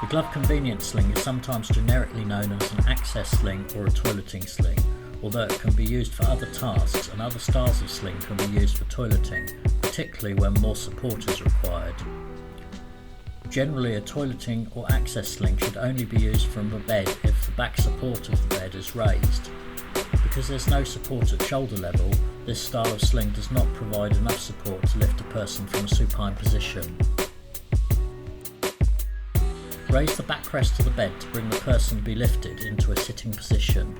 The Glove Convenience Sling is sometimes generically known as an access sling or a toileting sling, although it can be used for other tasks and other styles of sling can be used for toileting, particularly when more support is required. Generally, a toileting or access sling should only be used from the bed if the back support of the bed is raised. Because there's no support at shoulder level, this style of sling does not provide enough support to lift a person from a supine position. Raise the backrest of the bed to bring the person to be lifted into a sitting position.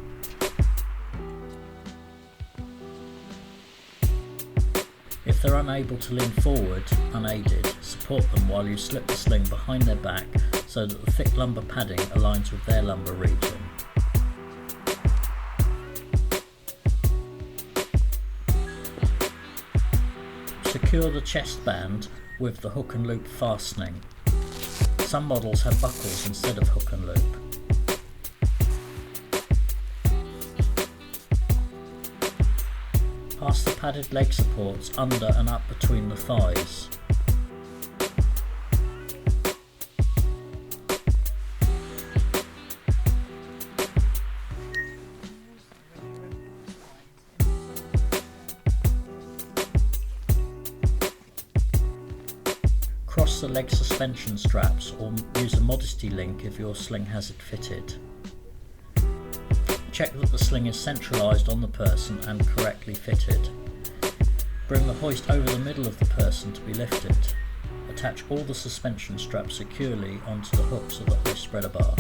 If they're unable to lean forward unaided, support them while you slip the sling behind their back so that the thick lumbar padding aligns with their lumbar region. Secure the chest band with the hook and loop fastening. Some models have buckles instead of hook and loop. Pass the padded leg supports under and up between the thighs. Cross the leg suspension straps or use a modesty link if your sling has it fitted. Check that the sling is centralised on the person and correctly fitted. Bring the hoist over the middle of the person to be lifted. Attach all the suspension straps securely onto the hooks of the hoist spreader bar.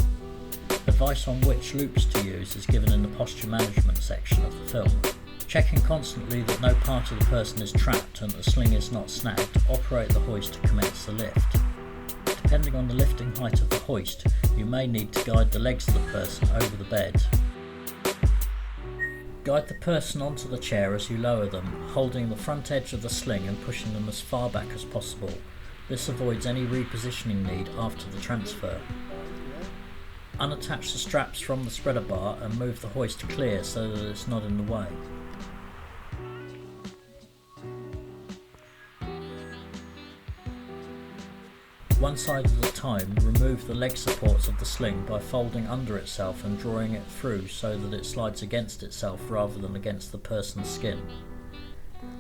Advice on which loops to use is given in the posture management section of the film. Checking constantly that no part of the person is trapped and the sling is not snagged, operate the hoist to commence the lift. Depending on the lifting height of the hoist, you may need to guide the legs of the person over the bed. Guide the person onto the chair as you lower them, holding the front edge of the sling and pushing them as far back as possible. This avoids any repositioning need after the transfer. Unattach the straps from the spreader bar and move the hoist clear so that it's not in the way. One side at a time, remove the leg supports of the sling by folding under itself and drawing it through so that it slides against itself rather than against the person's skin.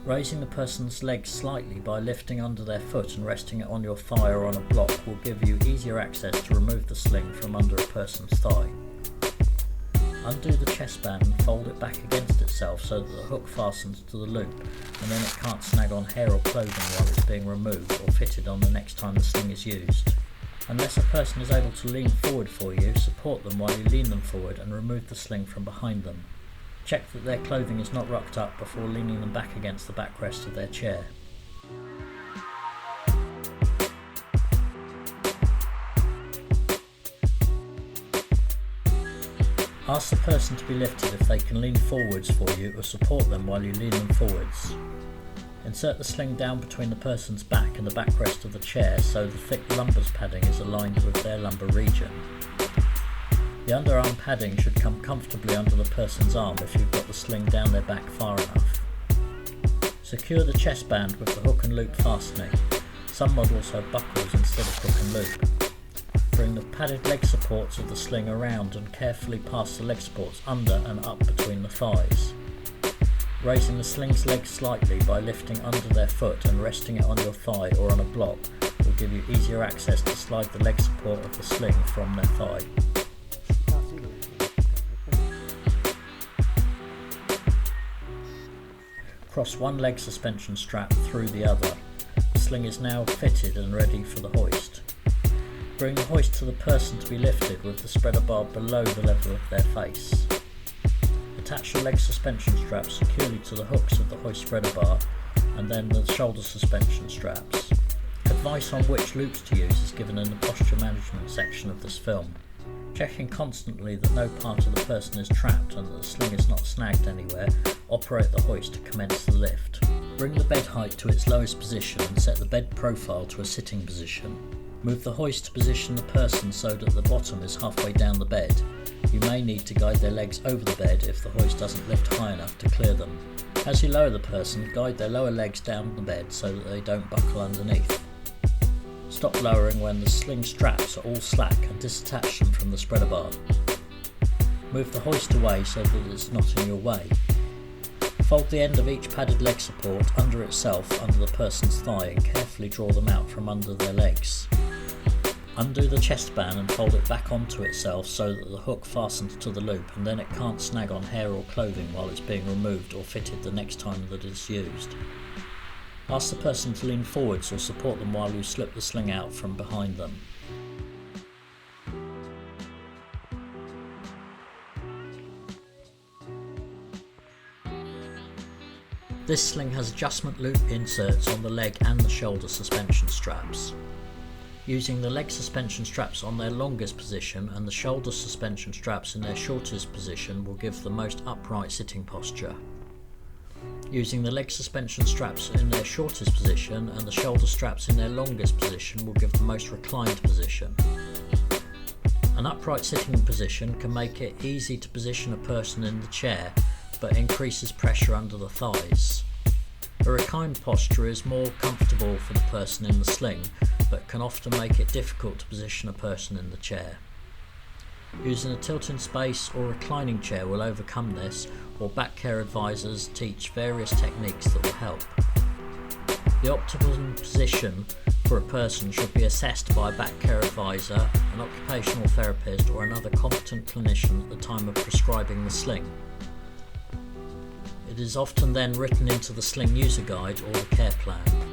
Raising the person's legs slightly by lifting under their foot and resting it on your thigh or on a block will give you easier access to remove the sling from under a person's thigh. Undo the chest band and fold it back against itself so that the hook fastens to the loop and then it can't snag on hair or clothing while it's being removed or fitted on the next time the sling is used. Unless a person is able to lean forward for you, support them while you lean them forward and remove the sling from behind them. Check that their clothing is not rucked up before leaning them back against the backrest of their chair. Ask the person to be lifted if they can lean forwards for you or support them while you lean them forwards. Insert the sling down between the person's back and the backrest of the chair so the thick lumbar padding is aligned with their lumbar region. The underarm padding should come comfortably under the person's arm if you've got the sling down their back far enough. Secure the chest band with the hook and loop fastening. Some models have buckles instead of hook and loop. Bring the padded leg supports of the sling around and carefully pass the leg supports under and up between the thighs. Raising the sling's legs slightly by lifting under their foot and resting it on your thigh or on a block will give you easier access to slide the leg support of the sling from their thigh. Cross one leg suspension strap through the other. The sling is now fitted and ready for the hoist. Bring the hoist to the person to be lifted with the spreader bar below the level of their face. Attach the leg suspension straps securely to the hooks of the hoist spreader bar and then the shoulder suspension straps. Advice on which loops to use is given in the posture management section of this film. Checking constantly that no part of the person is trapped and that the sling is not snagged anywhere, operate the hoist to commence the lift. Bring the bed height to its lowest position and set the bed profile to a sitting position. Move the hoist to position the person so that the bottom is halfway down the bed. You may need to guide their legs over the bed if the hoist doesn't lift high enough to clear them. As you lower the person, guide their lower legs down the bed so that they don't buckle underneath. Stop lowering when the sling straps are all slack and disattach them from the spreader bar. Move the hoist away so that it's not in your way. Fold the end of each padded leg support under itself under the person's thigh and carefully draw them out from under their legs. Undo the chest band and fold it back onto itself so that the hook fastens to the loop and then it can't snag on hair or clothing while it's being removed or fitted the next time that it's used. Ask the person to lean forwards or support them while you slip the sling out from behind them. This sling has adjustment loop inserts on the leg and the shoulder suspension straps. Using the leg suspension straps on their longest position and the shoulder suspension straps in their shortest position will give the most upright sitting posture. Using the leg suspension straps in their shortest position and the shoulder straps in their longest position will give the most reclined position. An upright sitting position can make it easy to position a person in the chair, but increases pressure under the thighs. A reclined posture is more comfortable for the person in the sling, but can often make it difficult to position a person in the chair. Using a tilt-in space or reclining chair will overcome this, or back care advisors teach various techniques that will help. The optimum position for a person should be assessed by a back care advisor, an occupational therapist or another competent clinician at the time of prescribing the sling. It is often then written into the sling user guide or the care plan.